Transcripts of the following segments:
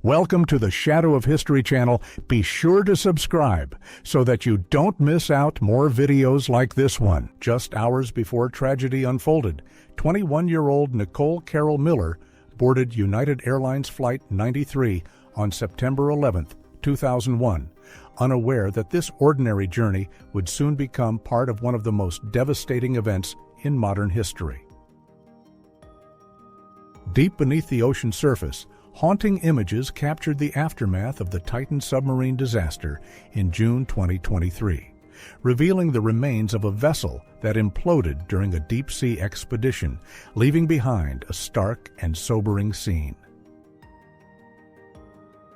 Welcome to the Shadow of History channel. Be sure to subscribe so that you don't miss out more videos like this one. Just hours before tragedy unfolded, 21-year-old Nicole Carroll Miller boarded United Airlines Flight 93 on September 11, 2001, unaware that this ordinary journey would soon become part of one of the most devastating events in modern history. Deep beneath the ocean surface, haunting images captured the aftermath of the Titan submarine disaster in June 2023, revealing the remains of a vessel that imploded during a deep-sea expedition, leaving behind a stark and sobering scene.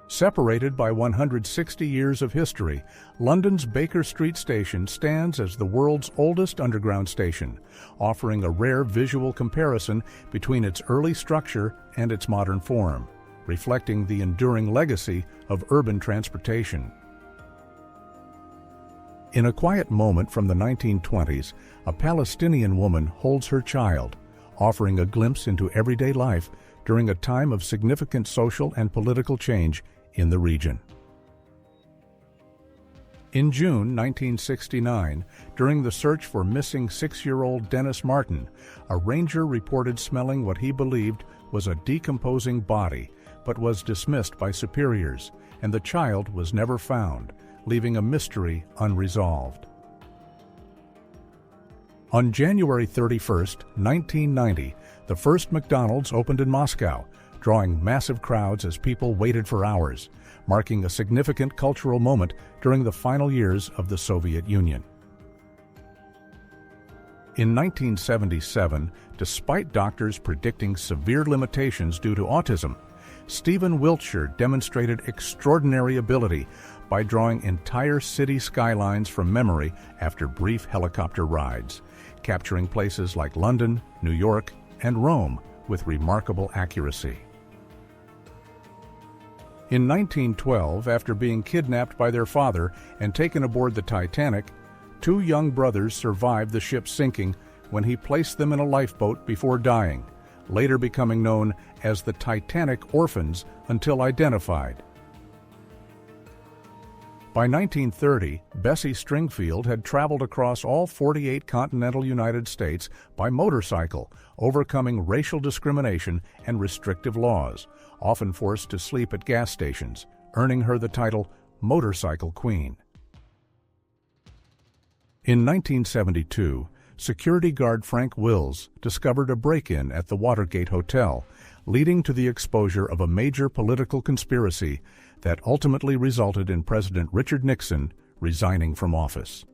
Separated by 160 years of history, London's Baker Street Station stands as the world's oldest underground station, offering a rare visual comparison between its early structure and its modern form, reflecting the enduring legacy of urban transportation. In a quiet moment from the 1920s, a Palestinian woman holds her child, offering a glimpse into everyday life during a time of significant social and political change in the region. In June 1969, during the search for missing 6-year-old Dennis Martin, a ranger reported smelling what he believed was a decomposing body, but was dismissed by superiors, and the child was never found, leaving a mystery unresolved. On January 31, 1990, the first McDonald's opened in Moscow, drawing massive crowds as people waited for hours, marking a significant cultural moment during the final years of the Soviet Union. In 1977, despite doctors predicting severe limitations due to autism, Stephen Wiltshire demonstrated extraordinary ability by drawing entire city skylines from memory after brief helicopter rides, capturing places like London, New York, and Rome with remarkable accuracy. In 1912, after being kidnapped by their father and taken aboard the Titanic, 2 young brothers survived the ship's sinking when he placed them in a lifeboat before dying, later becoming known as the Titanic Orphans until identified. By 1930, Bessie Stringfield had traveled across all 48 continental United States by motorcycle, overcoming racial discrimination and restrictive laws, often forced to sleep at gas stations, earning her the title Motorcycle Queen. In 1972, security guard Frank Wills discovered a break-in at the Watergate Hotel, leading to the exposure of a major political conspiracy that ultimately resulted in President Richard Nixon resigning from office.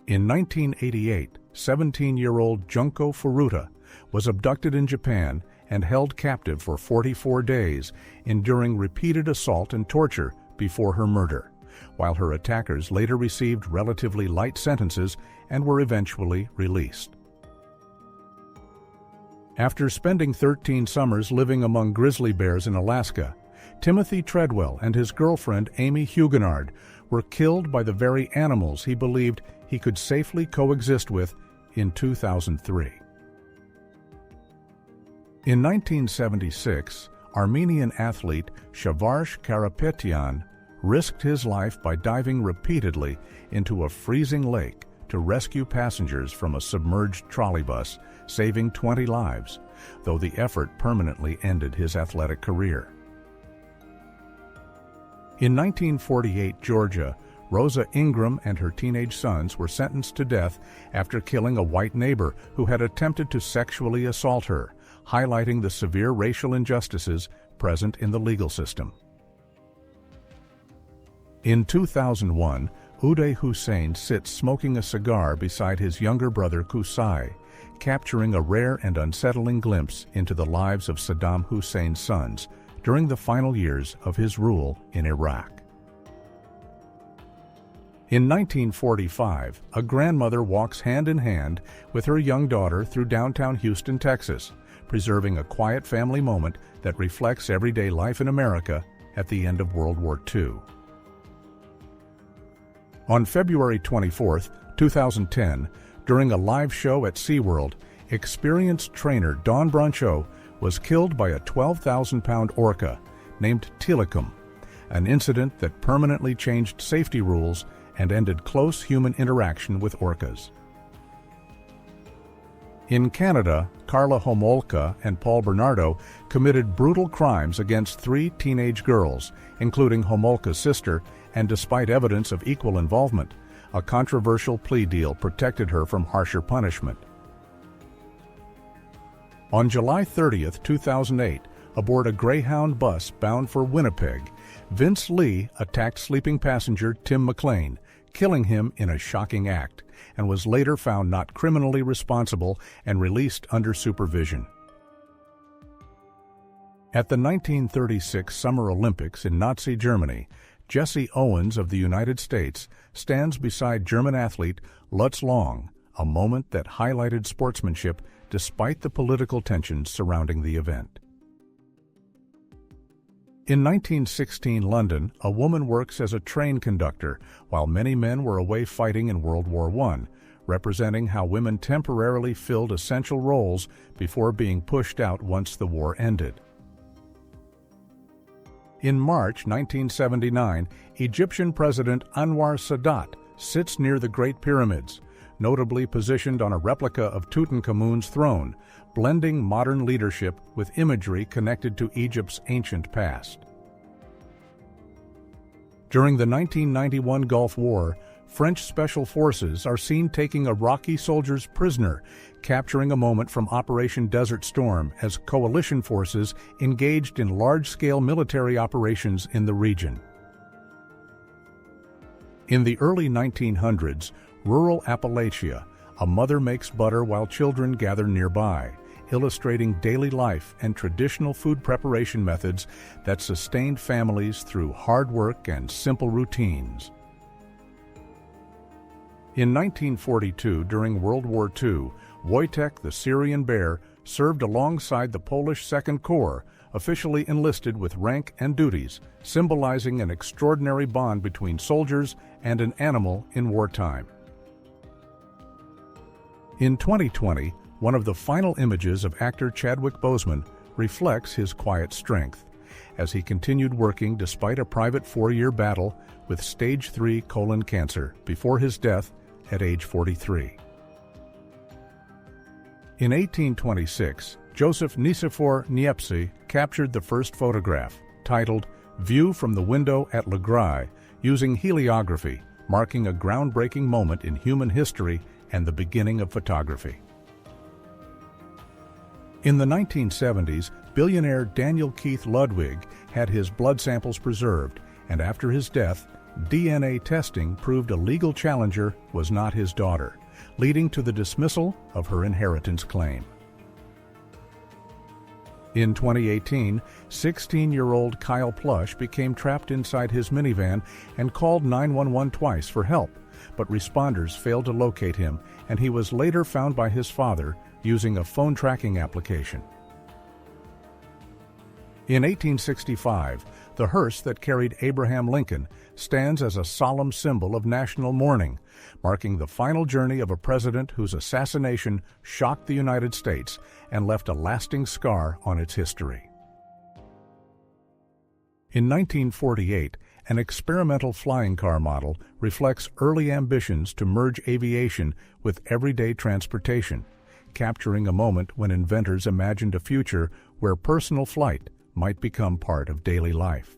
In 1988, 17-year-old Junko Furuta was abducted in Japan and held captive for 44 days, enduring repeated assault and torture before her murder, while her attackers later received relatively light sentences and were eventually released. After spending 13 summers living among grizzly bears in Alaska, Timothy Treadwell and his girlfriend Amy Huguenard were killed by the very animals he believed he could safely coexist with in 2003. In 1976, Armenian athlete Shavarsh Karapetyan risked his life by diving repeatedly into a freezing lake to rescue passengers from a submerged trolleybus, saving 20 lives, though the effort permanently ended his athletic career. In 1948 Georgia, Rosa Ingram and her teenage sons were sentenced to death after killing a white neighbor who had attempted to sexually assault her, highlighting the severe racial injustices present in the legal system. In 2001, Uday Hussein sits smoking a cigar beside his younger brother Qusay, capturing a rare and unsettling glimpse into the lives of Saddam Hussein's sons during the final years of his rule in Iraq. In 1945, a grandmother walks hand in hand with her young daughter through downtown Houston, Texas, preserving a quiet family moment that reflects everyday life in America at the end of World War II. On February 24, 2010, during a live show at SeaWorld, experienced trainer Dawn Broncho was killed by a 12,000-pound orca named Tilikum, an incident that permanently changed safety rules and ended close human interaction with orcas. In Canada, Carla Homolka and Paul Bernardo committed brutal crimes against 3 teenage girls, including Homolka's sister, and despite evidence of equal involvement, a controversial plea deal protected her from harsher punishment. On July 30, 2008, aboard a Greyhound bus bound for Winnipeg, Vince Lee attacked sleeping passenger Tim McLean, killing him in a shocking act, and was later found not criminally responsible and released under supervision. At the 1936 Summer Olympics in Nazi Germany, Jesse Owens of the United States stands beside German athlete Lutz Long, a moment that highlighted sportsmanship despite the political tensions surrounding the event. In 1916 London, a woman works as a train conductor while many men were away fighting in World War I, representing how women temporarily filled essential roles before being pushed out once the war ended. In March 1979, Egyptian President Anwar Sadat sits near the Great Pyramids, notably positioned on a replica of Tutankhamun's throne, blending modern leadership with imagery connected to Egypt's ancient past. During the 1991 Gulf War, French special forces are seen taking Iraqi soldiers prisoner, capturing a moment from Operation Desert Storm as coalition forces engaged in large-scale military operations in the region. In the early 1900s, rural Appalachia, a mother makes butter while children gather nearby, illustrating daily life and traditional food preparation methods that sustained families through hard work and simple routines. In 1942, during World War II, Wojtek the Syrian Bear served alongside the Polish Second Corps, officially enlisted with rank and duties, symbolizing an extraordinary bond between soldiers and an animal in wartime. In 2020, one of the final images of actor Chadwick Boseman reflects his quiet strength, as he continued working despite a private 4-year battle with stage 3 colon cancer before his death at age 43. In 1826, Joseph Nicephore Niepce captured the first photograph, titled View from the Window at Le Gray, using heliography, marking a groundbreaking moment in human history and the beginning of photography. In the 1970s, billionaire Daniel Keith Ludwig had his blood samples preserved, and after his death, DNA testing proved a legal challenger was not his daughter, leading to the dismissal of her inheritance claim. In 2018, 16-year-old Kyle Plush became trapped inside his minivan and called 911 twice for help, but responders failed to locate him, and he was later found by his father using a phone tracking application. In 1865, the hearse that carried Abraham Lincoln stands as a solemn symbol of national mourning, marking the final journey of a president whose assassination shocked the United States and left a lasting scar on its history. In 1948, an experimental flying car model reflects early ambitions to merge aviation with everyday transportation, capturing a moment when inventors imagined a future where personal flight might become part of daily life.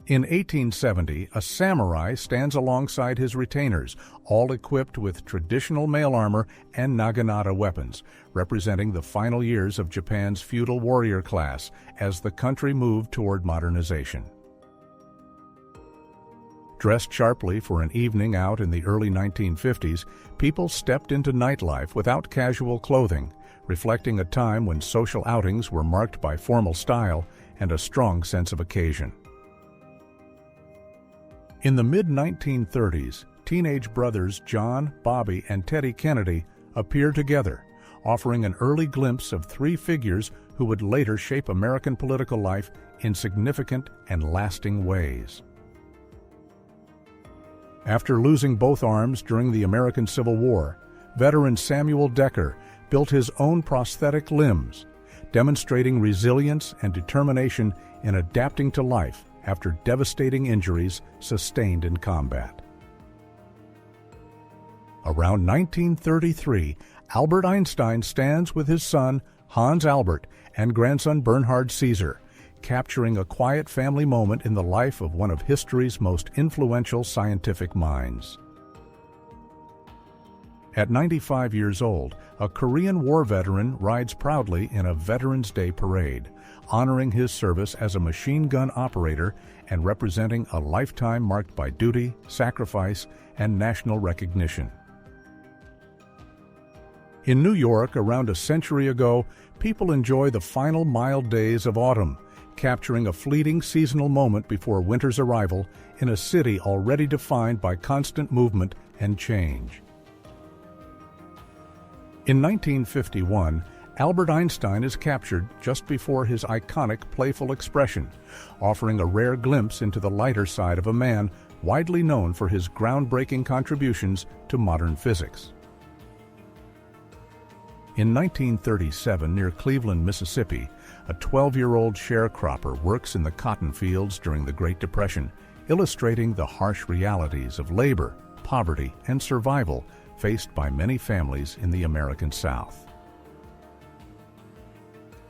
In 1870, a samurai stands alongside his retainers, all equipped with traditional mail armor and naginata weapons, representing the final years of Japan's feudal warrior class as the country moved toward modernization. Dressed sharply for an evening out in the early 1950s, people stepped into nightlife without casual clothing, reflecting a time when social outings were marked by formal style and a strong sense of occasion. In the mid-1930s, teenage brothers John, Bobby, and Teddy Kennedy appear together, offering an early glimpse of 3 figures who would later shape American political life in significant and lasting ways. After losing both arms during the American Civil War, veteran Samuel Decker built his own prosthetic limbs, demonstrating resilience and determination in adapting to life after devastating injuries sustained in combat. Around 1933, Albert Einstein stands with his son Hans Albert and grandson Bernhard Caesar, capturing a quiet family moment in the life of one of history's most influential scientific minds. At 95 years old, a Korean War veteran rides proudly in a Veterans Day parade, honoring his service as a machine gun operator and representing a lifetime marked by duty, sacrifice, and national recognition. In New York, around a century ago, people enjoy the final mild days of autumn, capturing a fleeting seasonal moment before winter's arrival in a city already defined by constant movement and change. In 1951, Albert Einstein is captured just before his iconic playful expression, offering a rare glimpse into the lighter side of a man widely known for his groundbreaking contributions to modern physics. In 1937, near Cleveland, Mississippi, a 12-year-old sharecropper works in the cotton fields during the Great Depression, illustrating the harsh realities of labor, poverty, and survival faced by many families in the American South.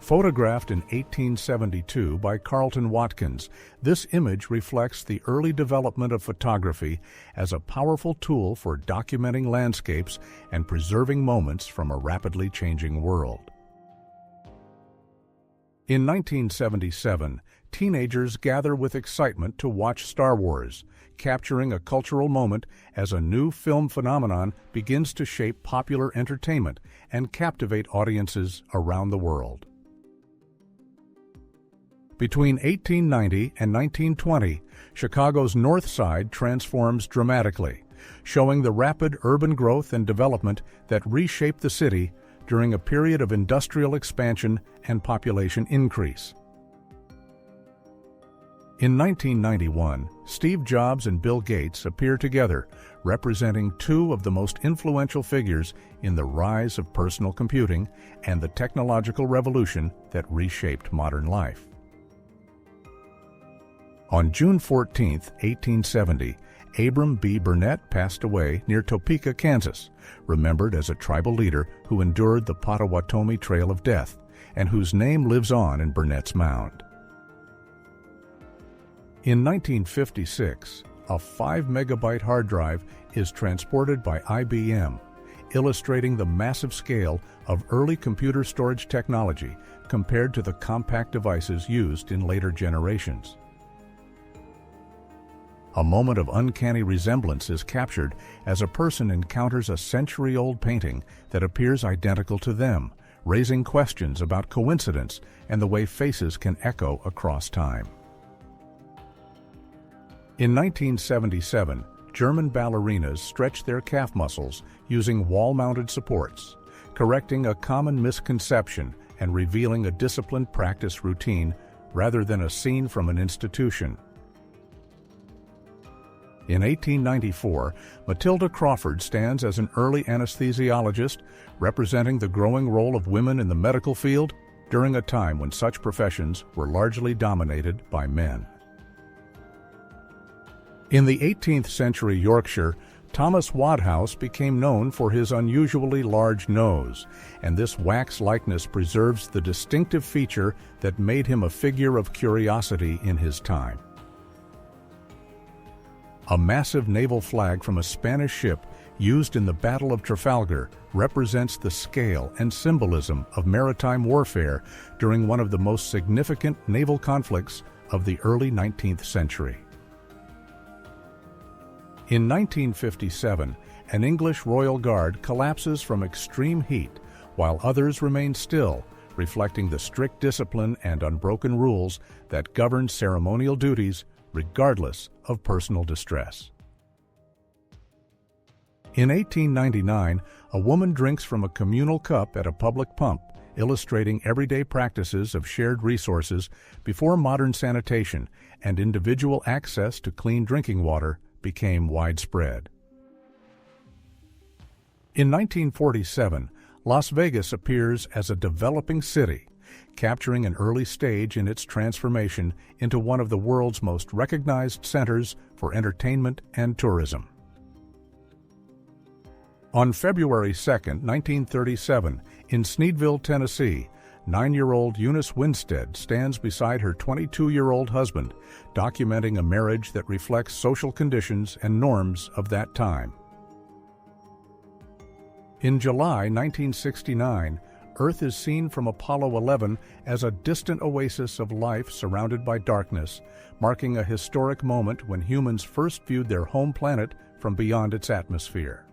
Photographed in 1872 by Carleton Watkins, this image reflects the early development of photography as a powerful tool for documenting landscapes and preserving moments from a rapidly changing world. In 1977, teenagers gather with excitement to watch Star Wars, capturing a cultural moment as a new film phenomenon begins to shape popular entertainment and captivate audiences around the world. Between 1890 and 1920, Chicago's North Side transforms dramatically, showing the rapid urban growth and development that reshaped the city during a period of industrial expansion and population increase. In 1991, Steve Jobs and Bill Gates appear together, representing two of the most influential figures in the rise of personal computing and the technological revolution that reshaped modern life. On June 14, 1870, Abram B. Burnett passed away near Topeka, Kansas, remembered as a tribal leader who endured the Potawatomi Trail of Death and whose name lives on in Burnett's Mound. In 1956, a 5-megabyte hard drive is transported by IBM, illustrating the massive scale of early computer storage technology compared to the compact devices used in later generations. A moment of uncanny resemblance is captured as a person encounters a century-old painting that appears identical to them, raising questions about coincidence and the way faces can echo across time. In 1977, German ballerinas stretched their calf muscles using wall-mounted supports, correcting a common misconception and revealing a disciplined practice routine rather than a scene from an institution. In 1894, Matilda Crawford stands as an early anesthesiologist, representing the growing role of women in the medical field during a time when such professions were largely dominated by men. In the 18th century Yorkshire, Thomas Wadhouse became known for his unusually large nose, and this wax likeness preserves the distinctive feature that made him a figure of curiosity in his time. A massive naval flag from a Spanish ship used in the Battle of Trafalgar represents the scale and symbolism of maritime warfare during one of the most significant naval conflicts of the early 19th century. In 1957, an English Royal Guard collapses from extreme heat, while others remain still, reflecting the strict discipline and unbroken rules that govern ceremonial duties regardless of personal distress. In 1899, a woman drinks from a communal cup at a public pump, illustrating everyday practices of shared resources before modern sanitation and individual access to clean drinking water became widespread. In 1947, Las Vegas appears as a developing city, capturing an early stage in its transformation into one of the world's most recognized centers for entertainment and tourism. On February 2, 1937, in Sneedville, Tennessee, 9-year-old Eunice Winstead stands beside her 22-year-old husband, documenting a marriage that reflects social conditions and norms of that time. In July 1969, Earth is seen from Apollo 11 as a distant oasis of life surrounded by darkness, marking a historic moment when humans first viewed their home planet from beyond its atmosphere.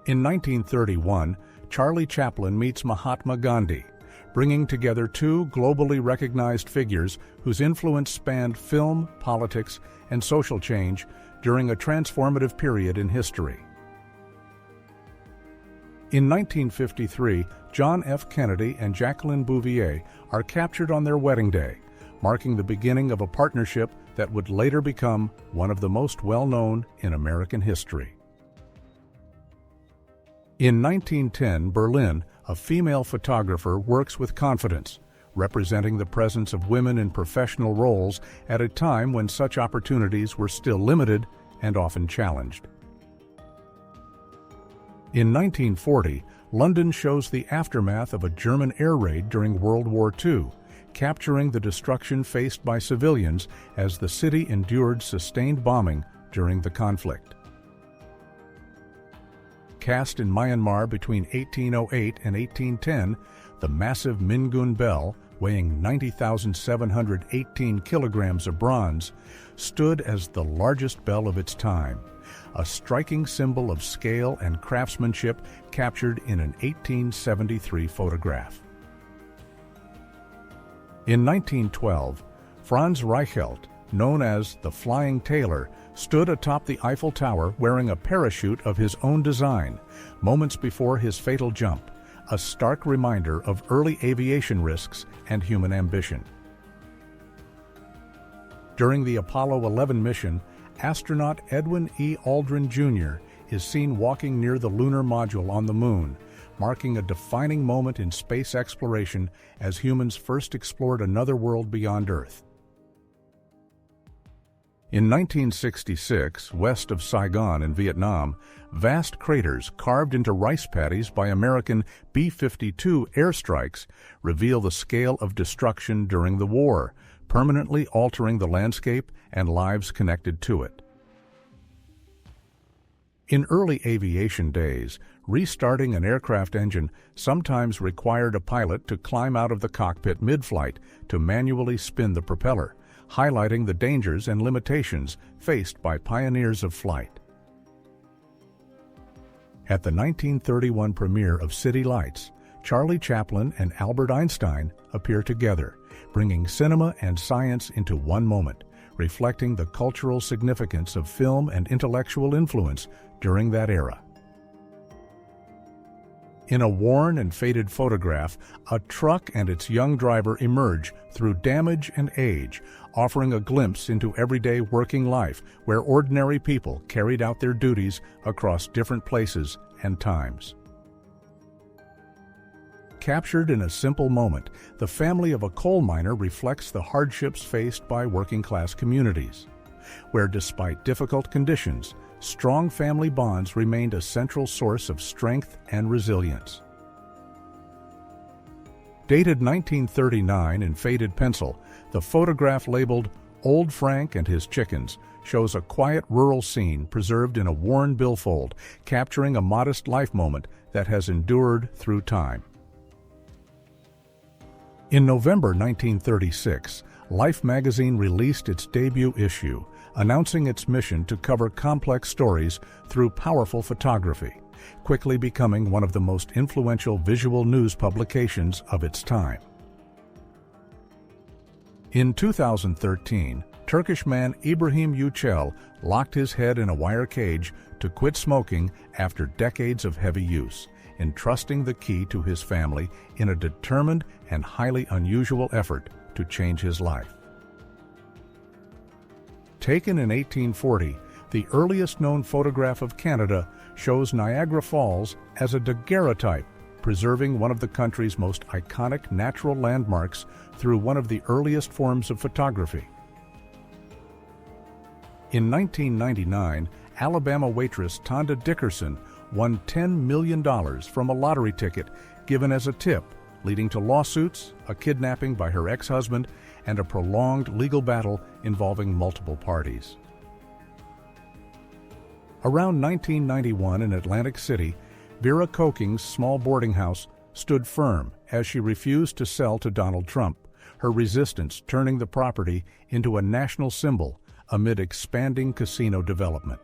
In 1931, Charlie Chaplin meets Mahatma Gandhi, bringing together two globally recognized figures whose influence spanned film, politics, and social change during a transformative period in history. In 1953, John F. Kennedy and Jacqueline Bouvier are captured on their wedding day, marking the beginning of a partnership that would later become one of the most well-known in American history. In 1910, Berlin, a female photographer works with confidence, representing the presence of women in professional roles at a time when such opportunities were still limited and often challenged. In 1940, London shows the aftermath of a German air raid during World War II, capturing the destruction faced by civilians as the city endured sustained bombing during the conflict. Cast in Myanmar between 1808 and 1810, the massive Mingun bell, weighing 90,718 kilograms of bronze, stood as the largest bell of its time, a striking symbol of scale and craftsmanship captured in an 1873 photograph. In 1912, Franz Reichelt, known as the Flying Tailor, stood atop the Eiffel Tower wearing a parachute of his own design, moments before his fatal jump, a stark reminder of early aviation risks and human ambition. During the Apollo 11 mission, astronaut Edwin E. Aldrin Jr. is seen walking near the lunar module on the Moon, marking a defining moment in space exploration as humans first explored another world beyond Earth. In 1966, west of Saigon in Vietnam, vast craters carved into rice paddies by American B-52 airstrikes reveal the scale of destruction during the war, permanently altering the landscape and lives connected to it. In early aviation days, restarting an aircraft engine sometimes required a pilot to climb out of the cockpit mid-flight to manually spin the propeller, highlighting the dangers and limitations faced by pioneers of flight. At the 1931 premiere of City Lights, Charlie Chaplin and Albert Einstein appear together, bringing cinema and science into one moment, reflecting the cultural significance of film and intellectual influence during that era. In a worn and faded photograph, a truck and its young driver emerge through damage and age, offering a glimpse into everyday working life where ordinary people carried out their duties across different places and times. Captured in a simple moment, the family of a coal miner reflects the hardships faced by working-class communities, where despite difficult conditions, strong family bonds remained a central source of strength and resilience. Dated 1939 in faded pencil, the photograph labeled "Old Frank and His Chickens" shows a quiet rural scene preserved in a worn billfold, capturing a modest life moment that has endured through time. In November 1936, Life magazine released its debut issue, announcing its mission to cover complex stories through powerful photography, quickly becoming one of the most influential visual news publications of its time. In 2013, Turkish man Ibrahim Yücel locked his head in a wire cage to quit smoking after decades of heavy use, entrusting the key to his family in a determined and highly unusual effort to change his life. Taken in 1840, the earliest known photograph of Canada shows Niagara Falls as a daguerreotype, preserving one of the country's most iconic natural landmarks through one of the earliest forms of photography. In 1999, Alabama waitress Tonda Dickerson won $10 million from a lottery ticket given as a tip, leading to lawsuits, a kidnapping by her ex-husband, and a prolonged legal battle involving multiple parties. Around 1991 in Atlantic City, Vera Koking's small boarding house stood firm as she refused to sell to Donald Trump, her resistance turning the property into a national symbol amid expanding casino development.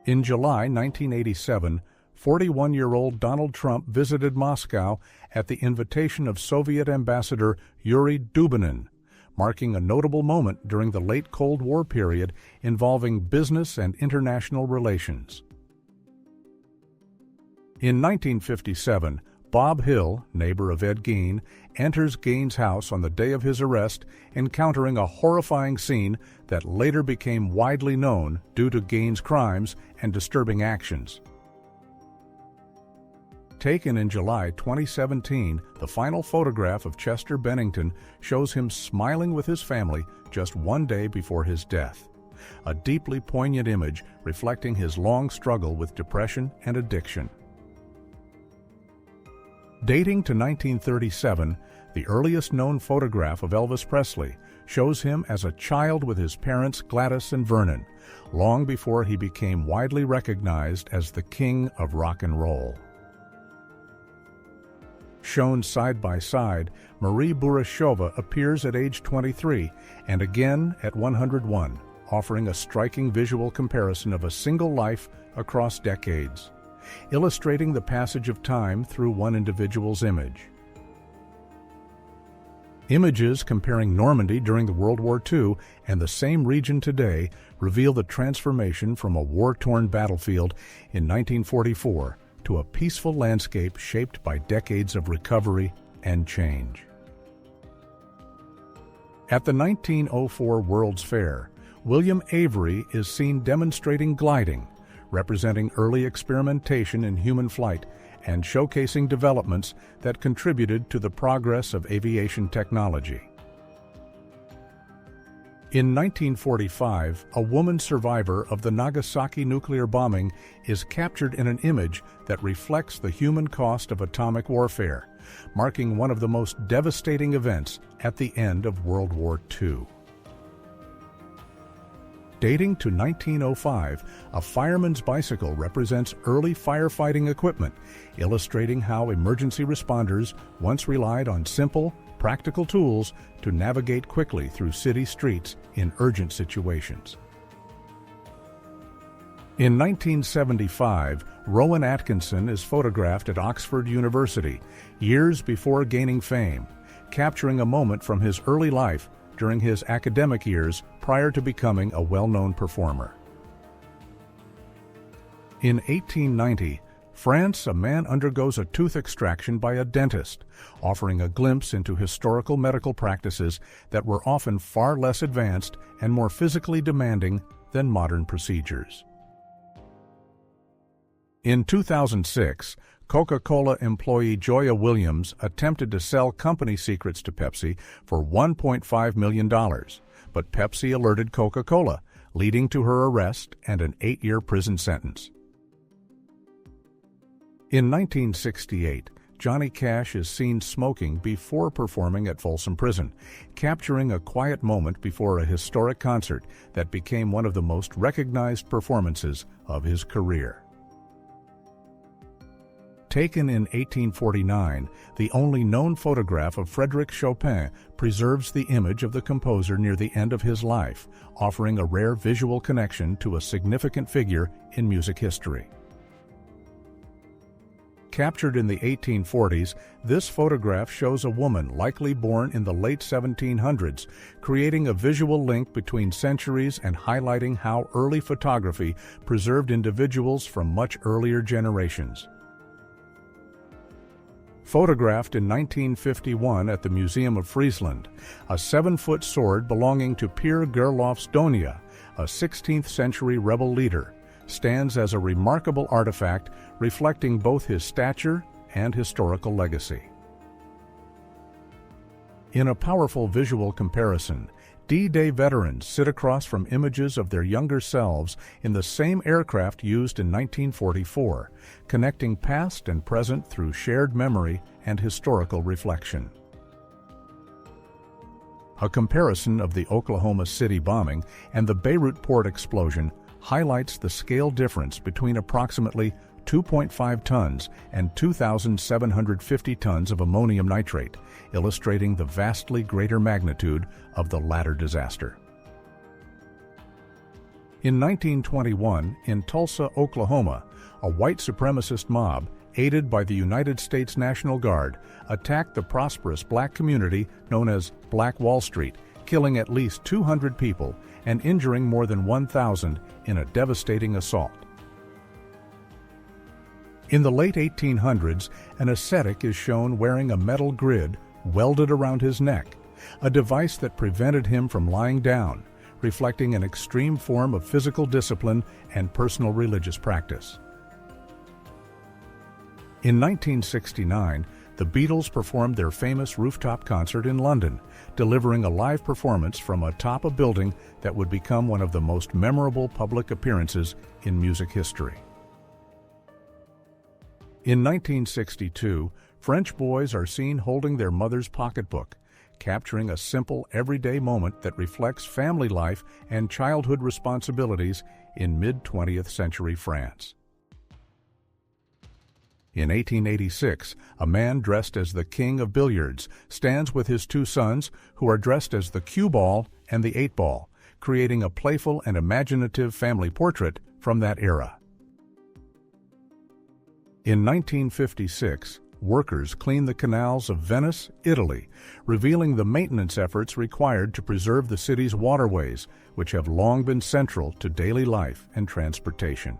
In July 1987, 41-year-old Donald Trump visited Moscow at the invitation of Soviet Ambassador Yuri Dubinin, marking a notable moment during the late Cold War period involving business and international relations. In 1957, Bob Hill, neighbor of Ed Gein, enters Gein's house on the day of his arrest, encountering a horrifying scene that later became widely known due to Gein's crimes and disturbing actions. Taken in July 2017, the final photograph of Chester Bennington shows him smiling with his family just one day before his death, a deeply poignant image reflecting his long struggle with depression and addiction. Dating to 1937, the earliest known photograph of Elvis Presley shows him as a child with his parents Gladys and Vernon, long before he became widely recognized as the king of rock and roll. Shown side by side, Marie Burashova appears at age 23 and again at 101, offering a striking visual comparison of a single life across decades, illustrating the passage of time through one individual's image. Images comparing Normandy during the World War II and the same region today reveal the transformation from a war-torn battlefield in 1944 to a peaceful landscape shaped by decades of recovery and change. At the 1904 World's Fair, William Avery is seen demonstrating gliding, representing early experimentation in human flight and showcasing developments that contributed to the progress of aviation technology. In 1945, a woman survivor of the Nagasaki nuclear bombing is captured in an image that reflects the human cost of atomic warfare, marking one of the most devastating events at the end of World War II. Dating to 1905, a fireman's bicycle represents early firefighting equipment, illustrating how emergency responders once relied on simple, practical tools to navigate quickly through city streets in urgent situations. In 1975, Rowan Atkinson is photographed at Oxford University, years before gaining fame, capturing a moment from his early life during his academic years prior to becoming a well-known performer. In 1890, France, a man undergoes a tooth extraction by a dentist, offering a glimpse into historical medical practices that were often far less advanced and more physically demanding than modern procedures. In 2006, Coca-Cola employee Joya Williams attempted to sell company secrets to Pepsi for $1.5 million, but Pepsi alerted Coca-Cola, leading to her arrest and an 8-year prison sentence. In 1968, Johnny Cash is seen smoking before performing at Folsom Prison, capturing a quiet moment before a historic concert that became one of the most recognized performances of his career. Taken in 1849, the only known photograph of Frédéric Chopin preserves the image of the composer near the end of his life, offering a rare visual connection to a significant figure in music history. Captured in the 1840s, this photograph shows a woman likely born in the late 1700s, creating a visual link between centuries and highlighting how early photography preserved individuals from much earlier generations. Photographed in 1951 at the Museum of Friesland, a 7-foot sword belonging to Peer Gerlof's Donia, a 16th-century rebel leader, stands as a remarkable artifact reflecting both his stature and historical legacy. In a powerful visual comparison, D-Day veterans sit across from images of their younger selves in the same aircraft used in 1944, connecting past and present through shared memory and historical reflection. A comparison of the Oklahoma City bombing and the Beirut port explosion highlights the scale difference between approximately 2.5 tons and 2,750 tons of ammonium nitrate, illustrating the vastly greater magnitude of the latter disaster. In 1921, in Tulsa, Oklahoma, a white supremacist mob, aided by the United States National Guard, attacked the prosperous black community known as Black Wall Street, killing at least 200 people and injuring more than 1,000 in a devastating assault. In the late 1800s, an ascetic is shown wearing a metal grid welded around his neck, a device that prevented him from lying down, reflecting an extreme form of physical discipline and personal religious practice. In 1969, the Beatles performed their famous rooftop concert in London, delivering a live performance from atop a building that would become one of the most memorable public appearances in music history. In 1962, French boys are seen holding their mother's pocketbook, capturing a simple, everyday moment that reflects family life and childhood responsibilities in mid-20th century France. In 1886, a man dressed as the king of billiards stands with his two sons, who are dressed as the cue ball and the 8-ball, creating a playful and imaginative family portrait from that era. In 1956, workers cleaned the canals of Venice, Italy, revealing the maintenance efforts required to preserve the city's waterways, which have long been central to daily life and transportation.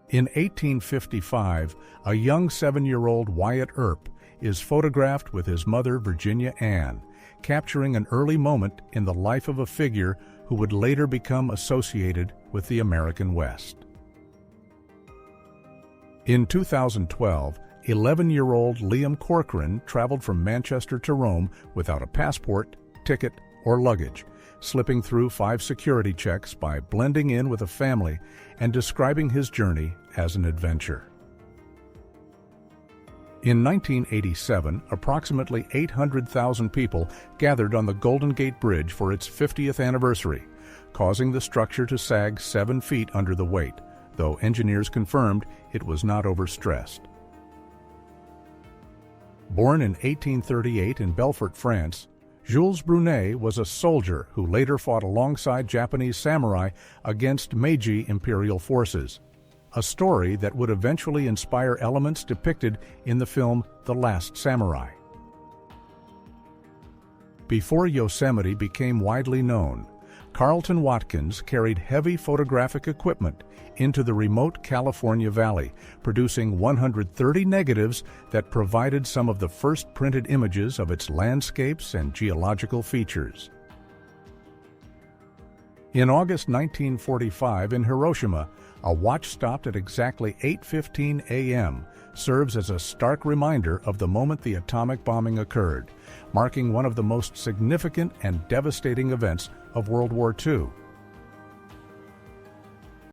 In 1855, a young 7-year-old Wyatt Earp is photographed with his mother Virginia Ann, capturing an early moment in the life of a figure who would later become associated with the American West. In 2012, 11-year-old Liam Corcoran traveled from Manchester to Rome without a passport, ticket, or luggage, slipping through 5 security checks by blending in with a family and describing his journey as an adventure. In 1987, approximately 800,000 people gathered on the Golden Gate Bridge for its 50th anniversary, causing the structure to sag 7 feet under the weight, though engineers confirmed it was not overstressed. Born in 1838 in Belfort, France, Jules Brunet was a soldier who later fought alongside Japanese samurai against Meiji imperial forces, a story that would eventually inspire elements depicted in the film The Last Samurai. Before Yosemite became widely known, Carlton Watkins carried heavy photographic equipment into the remote California Valley, producing 130 negatives that provided some of the first printed images of its landscapes and geological features. In August 1945 in Hiroshima, a watch stopped at exactly 8:15 a.m. serves as a stark reminder of the moment the atomic bombing occurred, marking one of the most significant and devastating events of World War II.